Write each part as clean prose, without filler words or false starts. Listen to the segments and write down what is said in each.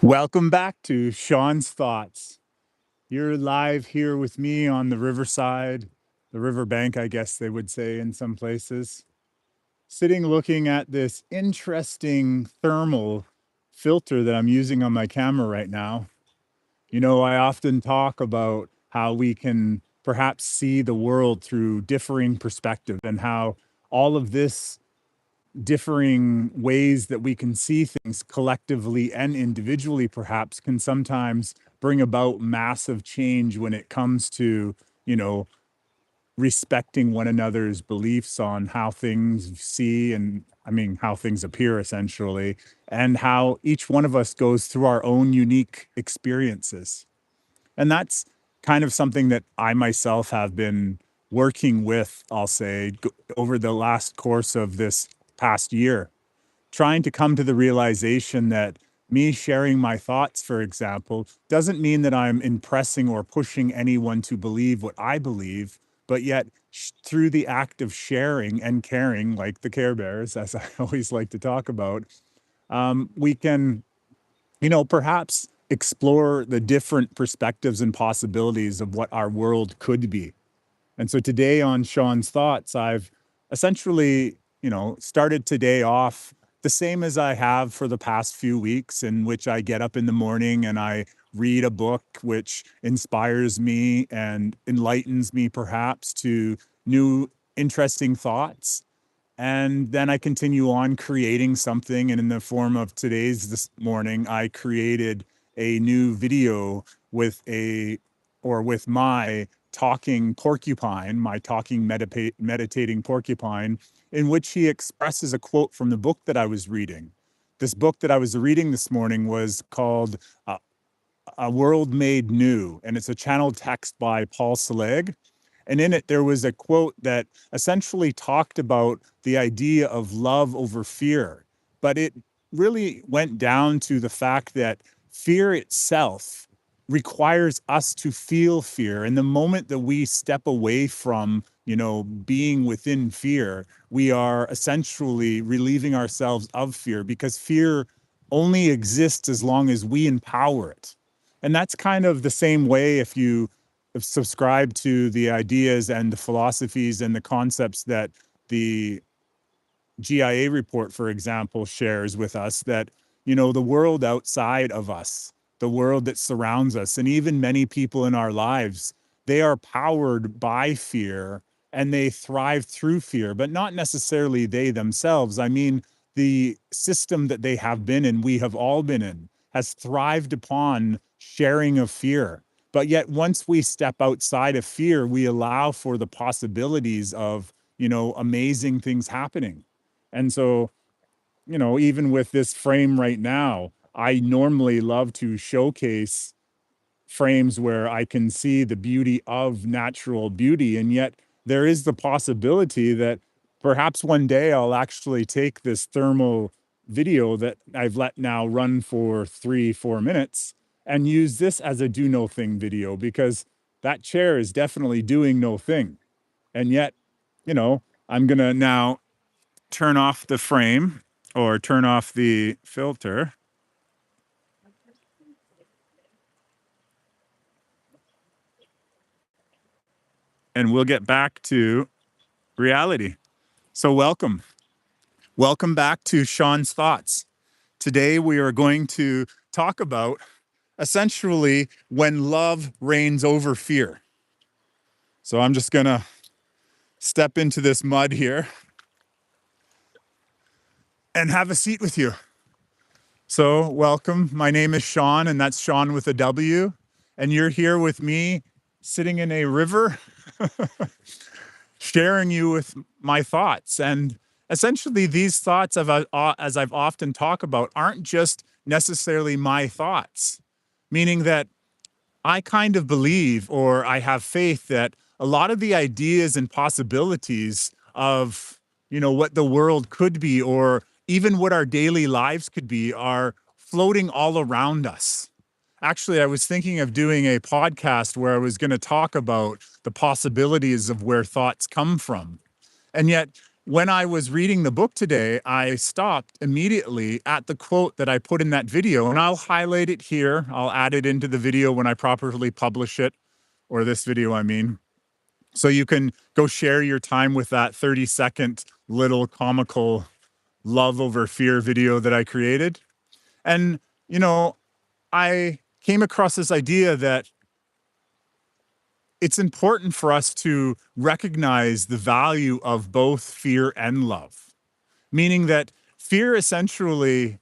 Welcome back to Sean's Thoughts. You're live here with me on the riverside, the riverbank, I guess they would say in some places, sitting looking at this interesting thermal filter that I'm using on my camera right now. I often talk about how we can perhaps see the world through differing perspective and how all of this differing ways that we can see things collectively and individually perhaps can sometimes bring about massive change when it comes to you know respecting one another's beliefs on how things see and how things appear essentially, and how each one of us goes through our own unique experiences. And that's kind of something that I myself have been working with, I'll say, over the last course of this past year, trying to come to the realization that me sharing my thoughts, for example, doesn't mean that I'm impressing or pushing anyone to believe what I believe, but yet through the act of sharing and caring, like the Care Bears, as I always like to talk about, we can, perhaps explore the different perspectives and possibilities of what our world could be. And so today on Sean's Thoughts, I've essentially, started today off the same as I have for the past few weeks, in which I get up in the morning and I read a book which inspires me and enlightens me perhaps to new interesting thoughts. And then I continue on creating something. And in the form of today's this morning, I created a new video with with my talking porcupine, my talking meditating porcupine, in which he expresses a quote from the book that I was reading. This book that I was reading this morning was called A World Made New, and it's a channeled text by Paul Selig. And in it, there was a quote that essentially talked about the idea of love over fear. But it really went down to the fact that fear itself requires us to feel fear. And the moment that we step away from, being within fear, we are essentially relieving ourselves of fear, because fear only exists as long as we empower it. And that's kind of the same way if you subscribe to the ideas and the philosophies and the concepts that the GIA report, for example, shares with us, that, the world outside of us, the world that surrounds us, and even many people in our lives, they are powered by fear and they thrive through fear, but not necessarily they themselves. The system that they have been in, we have all been in, has thrived upon sharing of fear. But yet, once we step outside of fear, we allow for the possibilities of, amazing things happening. And so, even with this frame right now, I normally love to showcase frames where I can see the beauty of natural beauty. And yet there is the possibility that perhaps one day I'll actually take this thermal video that I've let now run for 3, 4 minutes and use this as a do no thing video, because that chair is definitely doing no thing. And yet, I'm going to now turn off the frame or turn off the filter, and we'll get back to reality. So welcome. Welcome back to Sean's Thoughts. Today we are going to talk about essentially when love reigns over fear. So I'm just going to step into this mud here and have a seat with you. So welcome. My name is Shawn, and that's Shawn with a W. And you're here with me sitting in a river, sharing you with my thoughts. And essentially, these thoughts, as I've often talked about, aren't just necessarily my thoughts, meaning that I kind of believe, or I have faith, that a lot of the ideas and possibilities of, what the world could be, or even what our daily lives could be, are floating all around us. Actually, I was thinking of doing a podcast where I was going to talk about the possibilities of where thoughts come from. And yet, when I was reading the book today, I stopped immediately at the quote that I put in that video, and I'll highlight it here. I'll add it into the video when I properly publish it, or this video, I mean. So you can go share your time with that 30-second little comical love over fear video that I created. And, you know, I came across this idea that it's important for us to recognize the value of both fear and love, meaning that fear essentially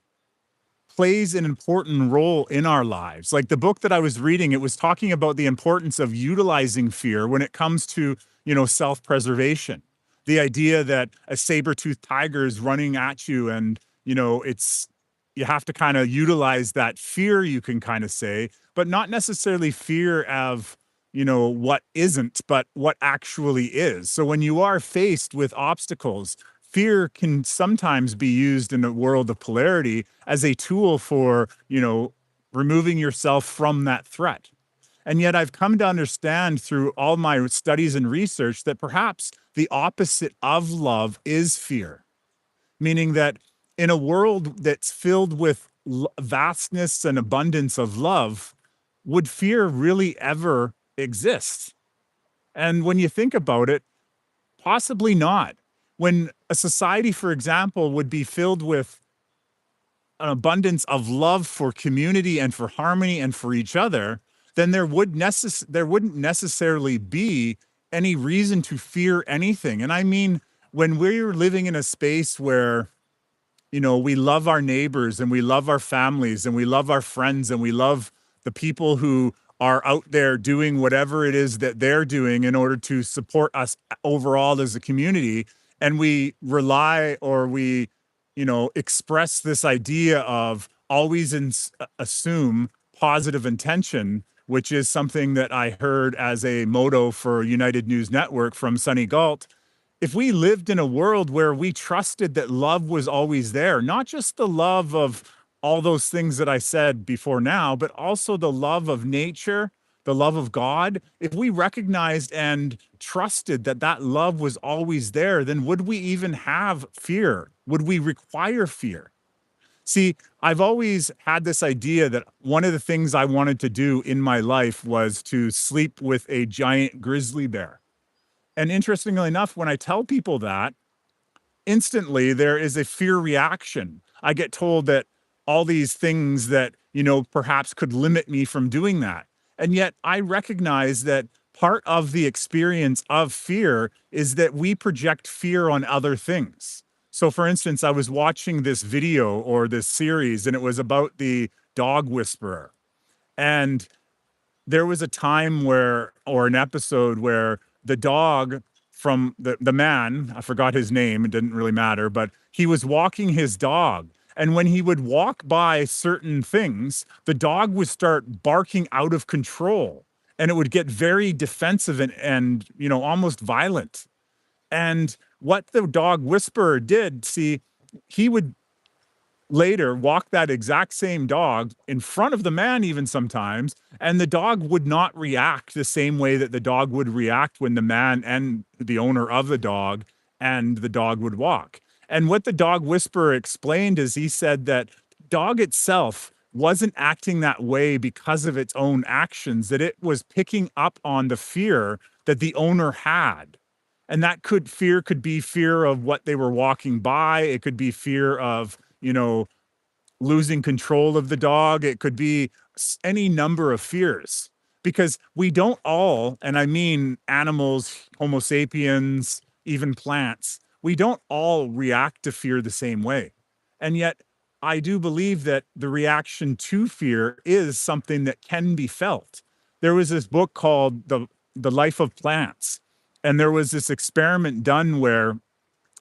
plays an important role in our lives. Like the book that I was reading, it was talking about the importance of utilizing fear when it comes to, self-preservation. The idea that a saber-toothed tiger is running at you and, you have to kind of utilize that fear, you can kind of say, but not necessarily fear of, what isn't, but what actually is. So when you are faced with obstacles, fear can sometimes be used in a world of polarity as a tool for, removing yourself from that threat. And yet I've come to understand through all my studies and research that perhaps the opposite of love is fear, meaning that in a world that's filled with vastness and abundance of love, would fear really ever exist? And when you think about it, possibly not. When a society, for example, would be filled with an abundance of love for community and for harmony and for each other, then there wouldn't necessarily be any reason to fear anything. And I mean, when we're living in a space where we love our neighbors and we love our families and we love our friends and we love the people who are out there doing whatever it is that they're doing in order to support us overall as a community. And we rely or we, express this idea of always assume positive intention, which is something that I heard as a motto for United News Network from Sonny Galt. If we lived in a world where we trusted that love was always there, not just the love of all those things that I said before now, but also the love of nature, the love of God, if we recognized and trusted that that love was always there, then would we even have fear? Would we require fear? See, I've always had this idea that one of the things I wanted to do in my life was to sleep with a giant grizzly bear. And interestingly enough, when I tell people that, instantly there is a fear reaction. I get told that all these things that, perhaps could limit me from doing that. And yet I recognize that part of the experience of fear is that we project fear on other things. So for instance, I was watching this video or this series and it was about the dog whisperer. And there was a time where, or an episode where the dog from the man, I forgot his name, it didn't really matter, but he was walking his dog. And when he would walk by certain things, the dog would start barking out of control and it would get very defensive and almost violent. And what the dog whisperer did, see, he would later walk that exact same dog in front of the man even sometimes, and the dog would not react the same way that the dog would react when the man and the owner of the dog and the dog would walk. And what the dog whisperer explained is he said that dog itself wasn't acting that way because of its own actions, that it was picking up on the fear that the owner had. And that could be fear of what they were walking by. It could be fear of, losing control of the dog. It could be any number of fears because we don't all, and I mean animals, Homo sapiens, even plants, we don't all react to fear the same way. And yet, I do believe that the reaction to fear is something that can be felt. There was this book called The Life of Plants, and there was this experiment done where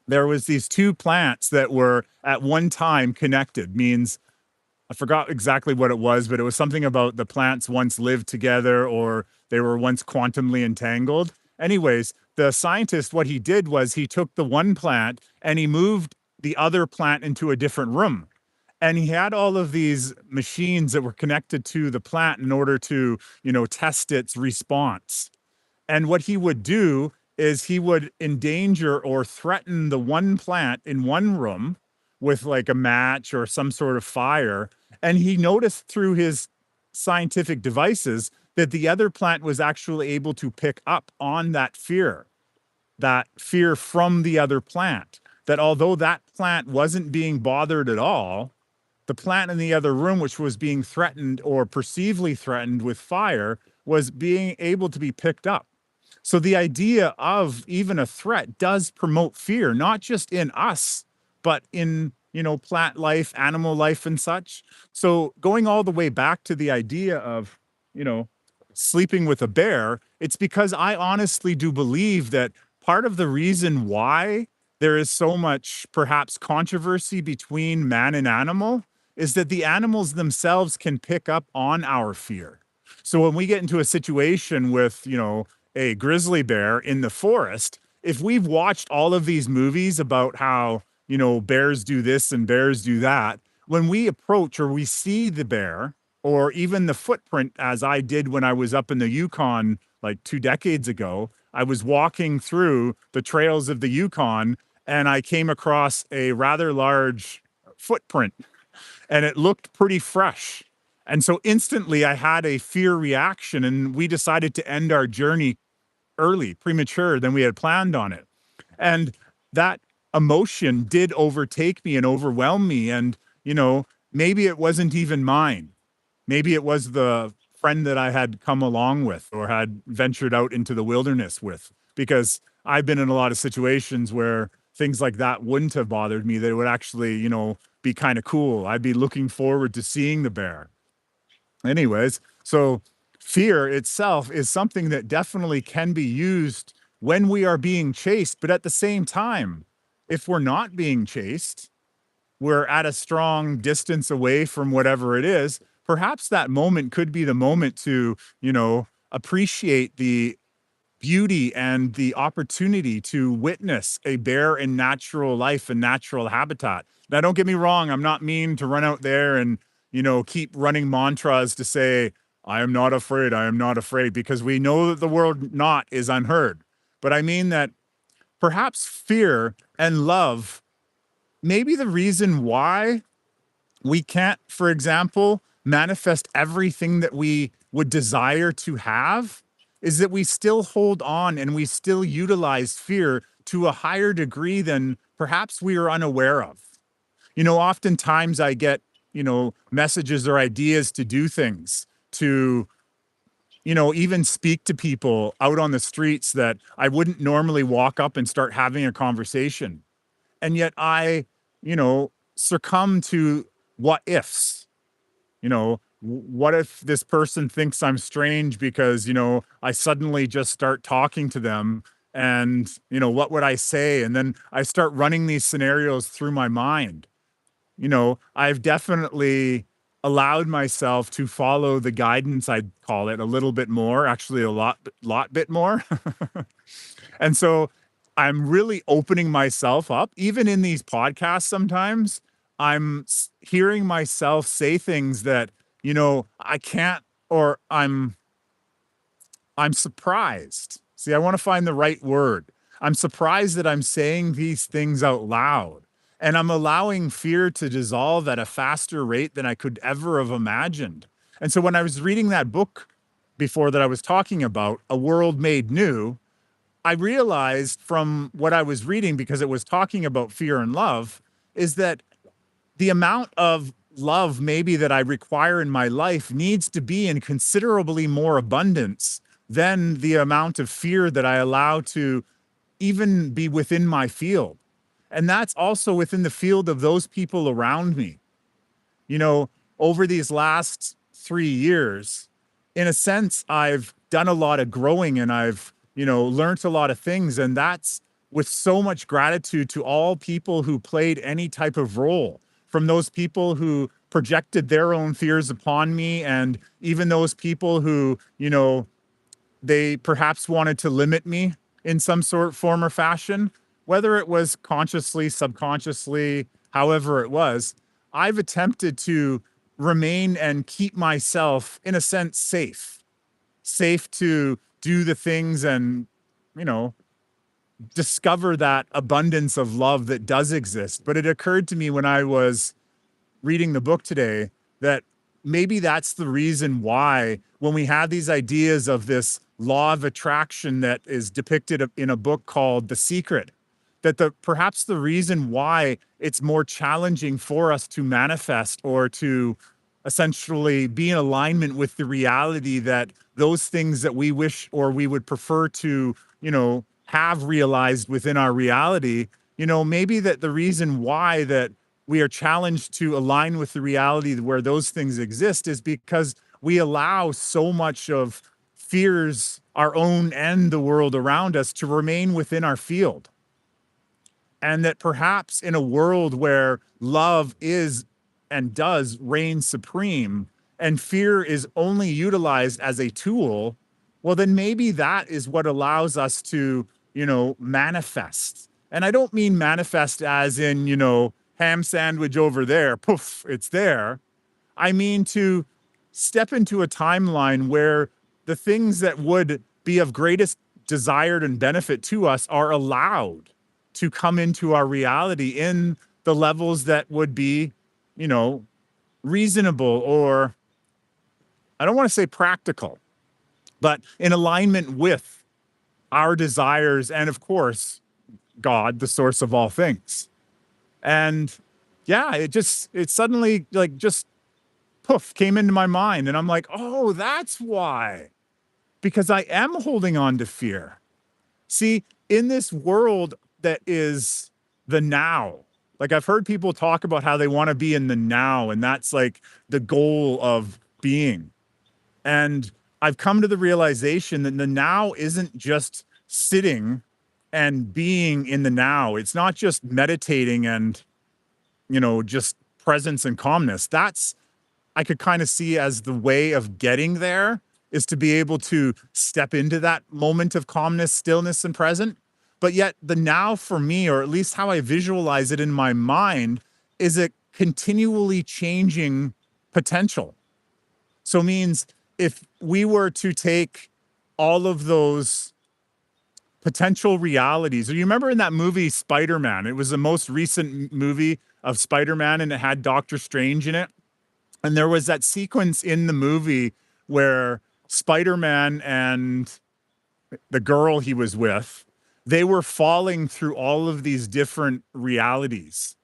there was these two plants that were at one time connected, means I forgot exactly what it was, but it was something about the plants once lived together or they were once quantumly entangled. Anyways, the scientist, what he did was he took the one plant and he moved the other plant into a different room. And he had all of these machines that were connected to the plant in order to, test its response. And what he would do is he would endanger or threaten the one plant in one room with like a match or some sort of fire. And he noticed through his scientific devices that the other plant was actually able to pick up on that fear from the other plant. That although that plant wasn't being bothered at all, the plant in the other room, which was being threatened or perceivably threatened with fire, was being able to be picked up. So the idea of even a threat does promote fear, not just in us, but in, plant life, animal life, and such. So going all the way back to the idea of, you know, sleeping with a bear, it's because I honestly do believe that part of the reason why there is so much perhaps controversy between man and animal is that the animals themselves can pick up on our fear. So when we get into a situation with, a grizzly bear in the forest, if we've watched all of these movies about how, bears do this and bears do that, when we approach or we see the bear, or even the footprint, as I did when I was up in the Yukon like 2 decades ago, I was walking through the trails of the Yukon and I came across a rather large footprint and it looked pretty fresh. And so instantly I had a fear reaction and we decided to end our journey early, premature than we had planned on it. And that emotion did overtake me and overwhelm me. And, maybe it wasn't even mine. Maybe it was the friend that I had come along with or had ventured out into the wilderness with, because I've been in a lot of situations where things like that wouldn't have bothered me. That it would actually, be kind of cool. I'd be looking forward to seeing the bear. Anyways, so fear itself is something that definitely can be used when we are being chased, but at the same time, if we're not being chased, we're at a strong distance away from whatever it is, perhaps that moment could be the moment to, appreciate the beauty and the opportunity to witness a bear in natural life and natural habitat. Now, don't get me wrong, I'm not mean to run out there and, keep running mantras to say, I am not afraid, I am not afraid, because we know that the word not is unheard. But I mean that perhaps fear and love may be the reason why we can't, for example, manifest everything that we would desire to have, is that we still hold on and we still utilize fear to a higher degree than perhaps we are unaware of. Oftentimes I get, messages or ideas to do things, to, even speak to people out on the streets that I wouldn't normally walk up and start having a conversation. And yet I, succumb to what ifs. What if this person thinks I'm strange because, I suddenly just start talking to them, and, what would I say? And then I start running these scenarios through my mind. I've definitely allowed myself to follow the guidance, I'd call it, a little bit more, actually a lot bit more. And so I'm really opening myself up. Even in these podcasts, sometimes hearing myself say things that, I can't, or I'm surprised. See, I want to find the right word. I'm surprised that I'm saying these things out loud. And I'm allowing fear to dissolve at a faster rate than I could ever have imagined. And so when I was reading that book before that I was talking about, A World Made New, I realized from what I was reading, because it was talking about fear and love, is that the amount of love maybe that I require in my life needs to be in considerably more abundance than the amount of fear that I allow to even be within my field. And that's also within the field of those people around me. You know, over these last 3 years, in a sense, I've done a lot of growing and I've, learned a lot of things. And that's with so much gratitude to all people who played any type of role, from those people who projected their own fears upon me, and even those people who, they perhaps wanted to limit me in some sort, form, or fashion, whether it was consciously, subconsciously, however it was. I've attempted to remain and keep myself, in a sense, safe to do the things and, you know, discover that abundance of love that does exist. But it occurred to me when I was reading the book today that maybe that's the reason why when we have these ideas of this law of attraction that is depicted in a book called The Secret, that perhaps the reason why it's more challenging for us to manifest or to essentially be in alignment with the reality that those things that we wish or we would prefer to, have realized within our reality, maybe that the reason why that we are challenged to align with the reality where those things exist is because we allow so much of fears, our own and the world around us, to remain within our field. And that perhaps in a world where love is and does reign supreme and fear is only utilized as a tool, well, then maybe that is what allows us to, manifest. And I don't mean manifest as in, ham sandwich over there, poof, it's there. I mean to step into a timeline where the things that would be of greatest desire and benefit to us are allowed to come into our reality in the levels that would be, reasonable, or I don't want to say practical, but in alignment with our desires and, of course, God, the source of all things. And yeah, it suddenly just poof came into my mind. And I'm like, oh, that's why. Because I am holding on to fear. See, in this world that is the now, like I've heard people talk about how they want to be in the now, and that's like the goal of being. And I've come to the realization that the now isn't just sitting and being in the now. It's not just meditating and, just presence and calmness. That's, I could kind of see as the way of getting there is to be able to step into that moment of calmness, stillness, and present. But yet the now for me, or at least how I visualize it in my mind, is a continually changing potential. So means if we were to take all of those potential realities, or you remember in that movie Spider-Man, it was the most recent movie of Spider-Man and it had Doctor Strange in it. And there was that sequence in the movie where Spider-Man and the girl he was with, they were falling through all of these different realities.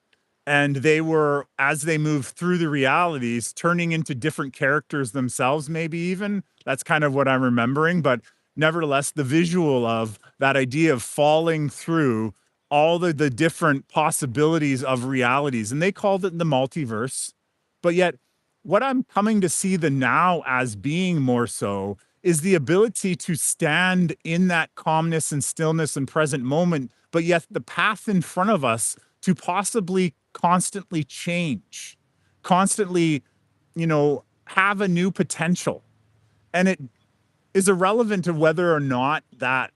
And they were, as they moved through the realities, turning into different characters themselves, maybe even. That's kind of what I'm remembering. But nevertheless, the visual of that idea of falling through all the different possibilities of realities. And they called it the multiverse. But yet, what I'm coming to see the now as being more so is the ability to stand in that calmness and stillness and present moment, but yet the path in front of us to possibly constantly change, constantly, have a new potential. And it is irrelevant to whether or not that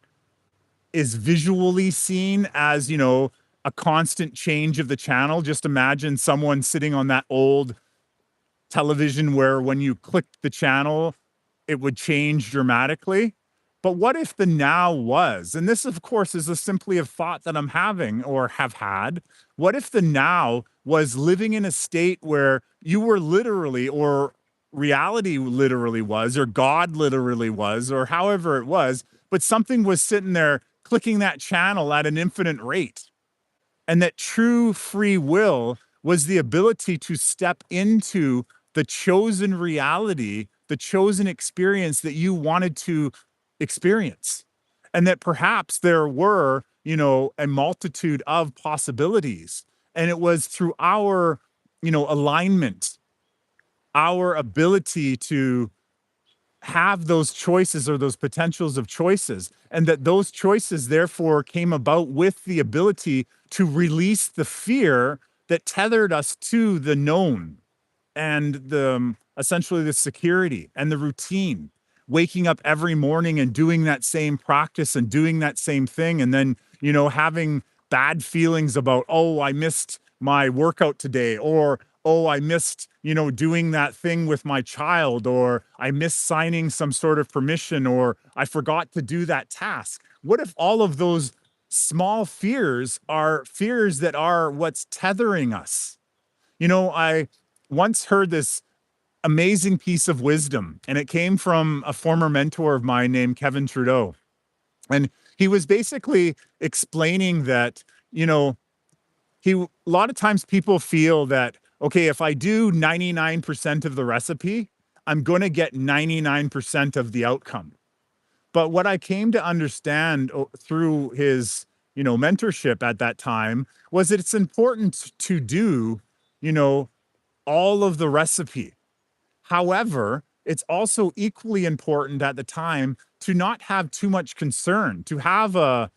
is visually seen as, a constant change of the channel. Just imagine someone sitting on that old television where when you clicked the channel, it would change dramatically. But what if the now was, and this of course is simply a thought that I'm having or have had, what if the now was living in a state where you were literally, or reality literally was, or God literally was, or however it was, but something was sitting there clicking that channel at an infinite rate. And that true free will was the ability to step into the chosen reality, the chosen experience that you wanted to experience. And that perhaps there were, a multitude of possibilities. And it was through our, alignment, our ability to have those choices or those potentials of choices, and that those choices therefore came about with the ability to release the fear that tethered us to the known and the essentially the security and the routine, waking up every morning and doing that same practice and doing that same thing, and then having bad feelings about, oh, I missed my workout today, or oh, I missed, doing that thing with my child, or I missed signing some sort of permission, or I forgot to do that task. What if all of those small fears are fears that are what's tethering us. You know, I once heard this amazing piece of wisdom, and it came from a former mentor of mine named Kevin Trudeau. And he was basically explaining that, you know, a lot of times people feel that, okay, if I do 99% of the recipe, I'm going to get 99% of the outcome. But what I came to understand through his, mentorship at that time was that it's important to do, you know, all of the recipe. However, it's also equally important at the time to not have too much concern, to have an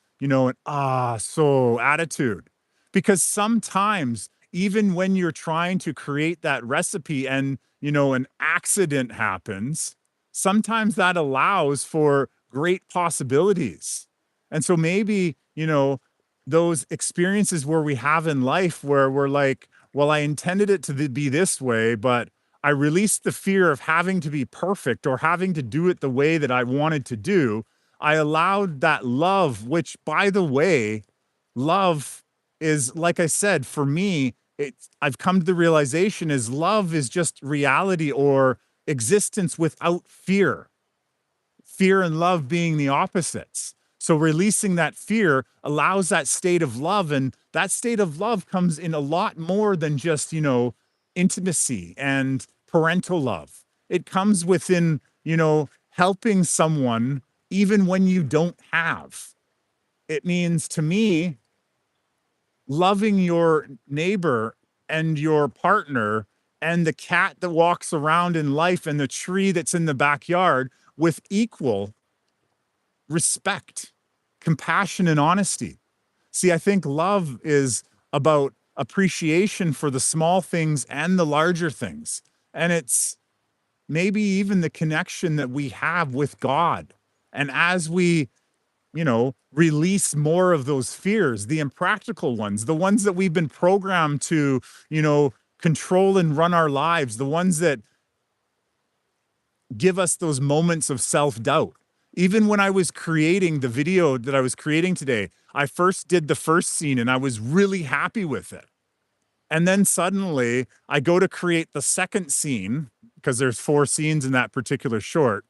so attitude. Because sometimes, even when you're trying to create that recipe and, an accident happens, sometimes that allows for great possibilities. And so maybe, those experiences where we have in life where we're like, well, I intended it to be this way, but I released the fear of having to be perfect or having to do it the way that I wanted to do. I allowed that love, which, by the way, love is, like I said, for me, I've come to the realization is love is just reality or existence without fear. Fear and love being the opposites. So releasing that fear allows that state of love. And that state of love comes in a lot more than just, intimacy and parental love. It comes within, helping someone even when you don't have. It means to me, loving your neighbor and your partner and the cat that walks around in life and the tree that's in the backyard with equal respect, compassion, and honesty. See, I think love is about appreciation for the small things and the larger things. And it's maybe even the connection that we have with God. And as we, release more of those fears, the impractical ones, the ones that we've been programmed to, control and run our lives, the ones that give us those moments of self doubt. Even when I was creating the video that I was creating today, I first did the first scene and I was really happy with it. And then suddenly I go to create the second scene because there's 4 scenes in that particular short.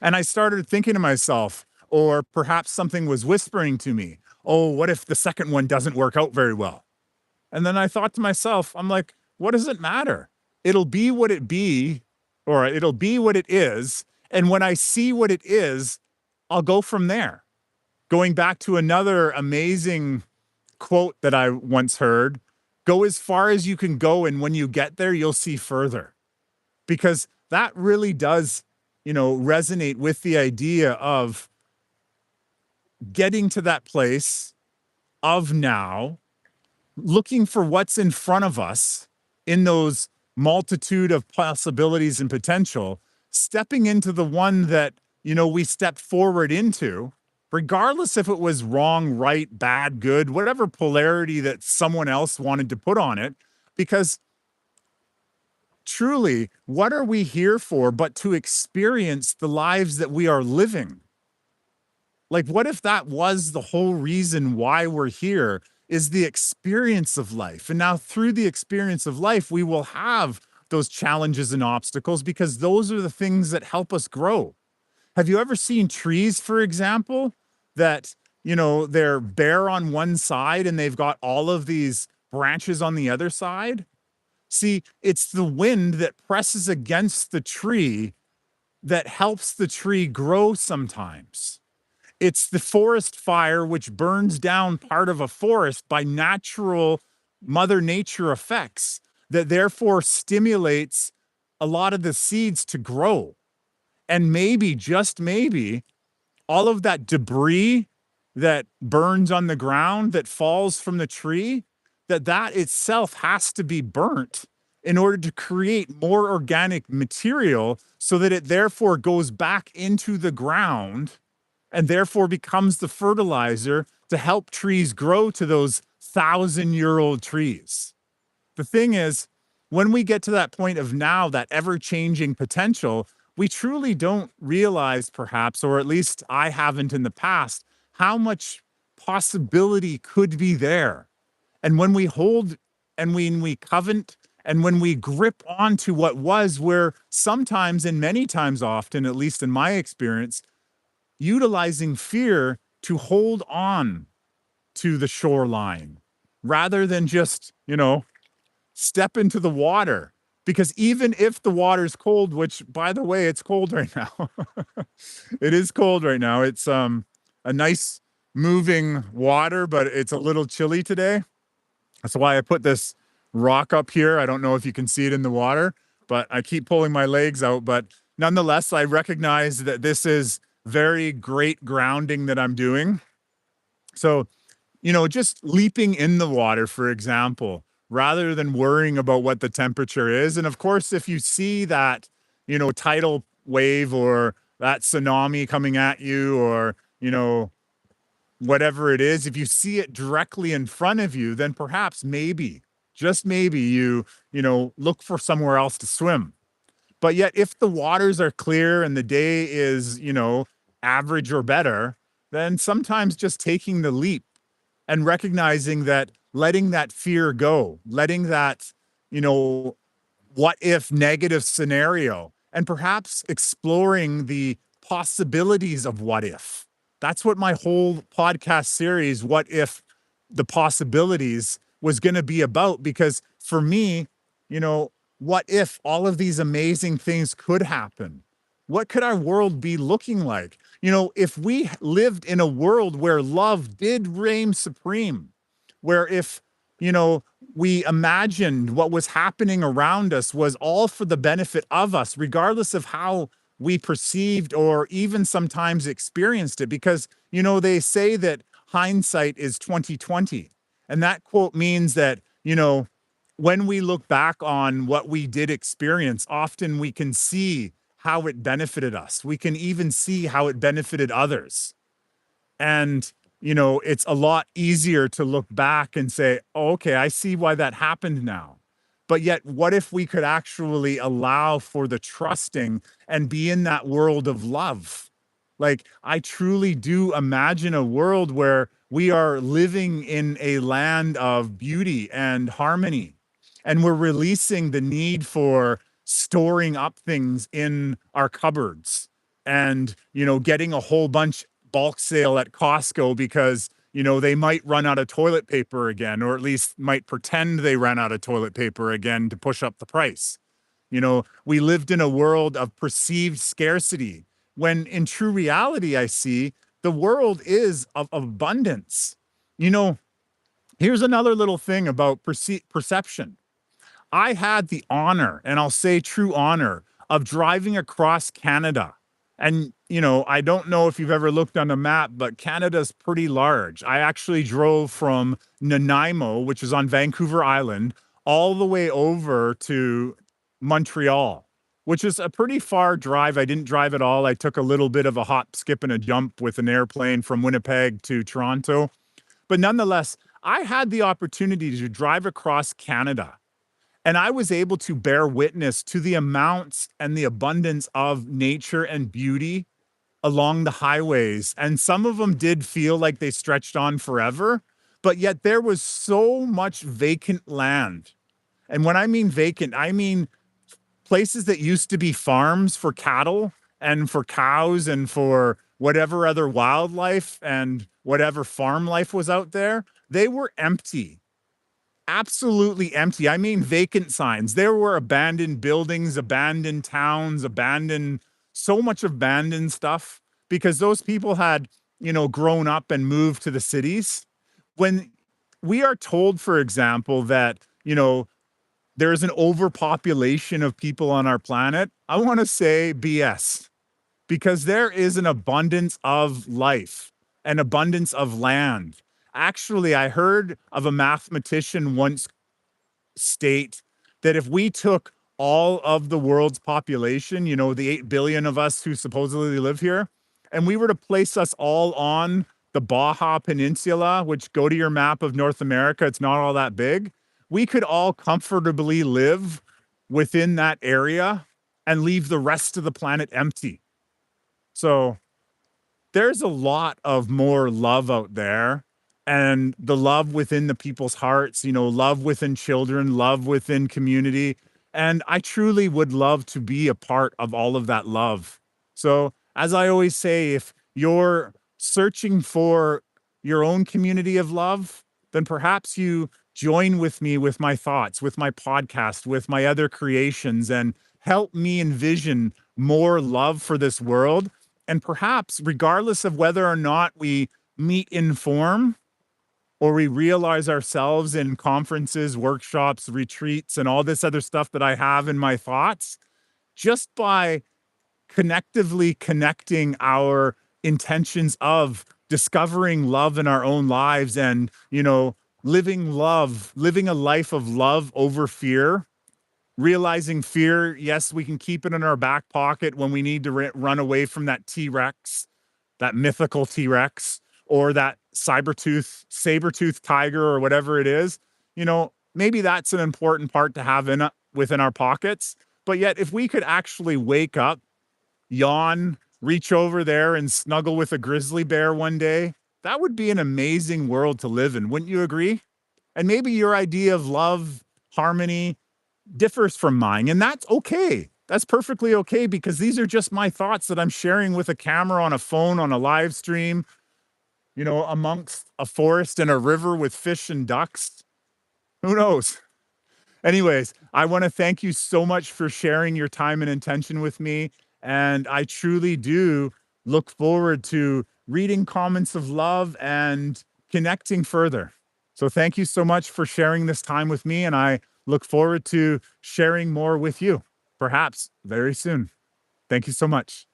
And I started thinking to myself, or perhaps something was whispering to me, oh, what if the second one doesn't work out very well? And then I thought to myself, I'm like, what does it matter? It'll be what it be, or it'll be what it is. And when I see what it is, I'll go from there. Going back to another amazing quote that I once heard, go as far as you can go. And when you get there, you'll see further. Because that really does, resonate with the idea of getting to that place of now, looking for what's in front of us in those multitude of possibilities and potential, stepping into the one that, we stepped forward into, regardless if it was wrong, right, bad, good, whatever polarity that someone else wanted to put on it. Because truly, what are we here for but to experience the lives that we are living? Like, what if that was the whole reason why we're here is the experience of life? And now through the experience of life, we will have those challenges and obstacles because those are the things that help us grow. Have you ever seen trees, for example, that, they're bare on one side and they've got all of these branches on the other side? See, it's the wind that presses against the tree that helps the tree grow sometimes. It's the forest fire, which burns down part of a forest by natural Mother Nature effects, that therefore stimulates a lot of the seeds to grow. And maybe, just maybe, all of that debris that burns on the ground that falls from the tree, that itself has to be burnt in order to create more organic material so that it therefore goes back into the ground and therefore becomes the fertilizer to help trees grow to those 1,000-year-old trees. The thing is, when we get to that point of now, that ever-changing potential, we truly don't realize, perhaps, or at least I haven't in the past, how much possibility could be there. And when we hold and when we covet and when we grip onto what was, we're sometimes and many times often, at least in my experience, utilizing fear to hold on to the shoreline rather than just, step into the water. Because even if the water's cold, which by the way, it's cold right now. It is cold right now. It's a nice moving water, but it's a little chilly today. That's why I put this rock up here. I don't know if you can see it in the water, but I keep pulling my legs out. But nonetheless, I recognize that this is very great grounding that I'm doing. So, just leaping in the water, for example, rather than worrying about what the temperature is. And of course, if you see that, tidal wave or that tsunami coming at you or, whatever it is, if you see it directly in front of you, then perhaps maybe, just maybe look for somewhere else to swim. But yet, if the waters are clear and the day is, average or better, then sometimes just taking the leap and recognizing that, letting that fear go, letting that, you know, what if negative scenario, and perhaps exploring the possibilities of what if. That's what my whole podcast series, What If the Possibilities, was going to be about. Because for me, what if all of these amazing things could happen? What could our world be looking like? If we lived in a world where love did reign supreme, where if, you know, we imagined what was happening around us was all for the benefit of us, regardless of how we perceived or even sometimes experienced it. Because, they say that hindsight is 2020. And that quote means that, when we look back on what we did experience, often we can see how it benefited us. We can even see how it benefited others. And, it's a lot easier to look back and say, oh, okay, I see why that happened now. But yet, what if we could actually allow for the trusting and be in that world of love? Like, I truly do imagine a world where we are living in a land of beauty and harmony, and we're releasing the need for storing up things in our cupboards and, getting a whole bunch bulk sale at Costco because, they might run out of toilet paper again, or at least might pretend they ran out of toilet paper again to push up the price. We lived in a world of perceived scarcity when in true reality, I see the world is of abundance. You know, Here's another little thing about perception. I had the honor, and I'll say true honor, of driving across Canada. And, I don't know if you've ever looked on a map, but Canada's pretty large. I actually drove from Nanaimo, which is on Vancouver Island, all the way over to Montreal, which is a pretty far drive. I didn't drive at all. I took a little bit of a hop, skip, and a jump with an airplane from Winnipeg to Toronto. But nonetheless, I had the opportunity to drive across Canada, and I was able to bear witness to the amounts and the abundance of nature and beauty along the highways. And some of them did feel like they stretched on forever, but yet there was so much vacant land. And when I mean vacant, I mean places that used to be farms for cattle and for cows and for whatever other wildlife and whatever farm life was out there. They were empty, absolutely empty. I mean, vacant signs. There were abandoned buildings, abandoned towns, so much abandoned stuff because those people had, grown up and moved to the cities. When we are told, for example, that, there's an overpopulation of people on our planet, I want to say BS, because there is an abundance of life, an abundance of land. Actually, I heard of a mathematician once state that if we took all of the world's population, the 8 billion of us who supposedly live here, and we were to place us all on the Baja Peninsula, which, go to your map of North America, it's not all that big, we could all comfortably live within that area and leave the rest of the planet empty. So there's a lot of more love out there. and the love within the people's hearts, love within children, love within community. And I truly would love to be a part of all of that love. So, as I always say, if you're searching for your own community of love, then perhaps you join with me with my thoughts, with my podcast, with my other creations, and help me envision more love for this world. And perhaps, regardless of whether or not we meet in form, or we realize ourselves in conferences, workshops, retreats, and all this other stuff that I have in my thoughts, just by connectively connecting our intentions of discovering love in our own lives and, living love, living a life of love over fear, realizing fear, yes, we can keep it in our back pocket when we need to run away from that T-Rex, that mythical T-Rex, or that saber-tooth tiger, or whatever it is. Maybe that's an important part to have within our pockets. But yet, if we could actually wake up, yawn, reach over there and snuggle with a grizzly bear one day, that would be an amazing world to live in. Wouldn't you agree? And maybe your idea of love, harmony, differs from mine, and that's okay. That's perfectly okay, because these are just my thoughts that I'm sharing with a camera, on a phone, on a live stream, amongst a forest and a river with fish and ducks. Who knows? Anyways, I want to thank you so much for sharing your time and intention with me. And I truly do look forward to reading comments of love and connecting further. So thank you so much for sharing this time with me. And I look forward to sharing more with you, perhaps very soon. Thank you so much.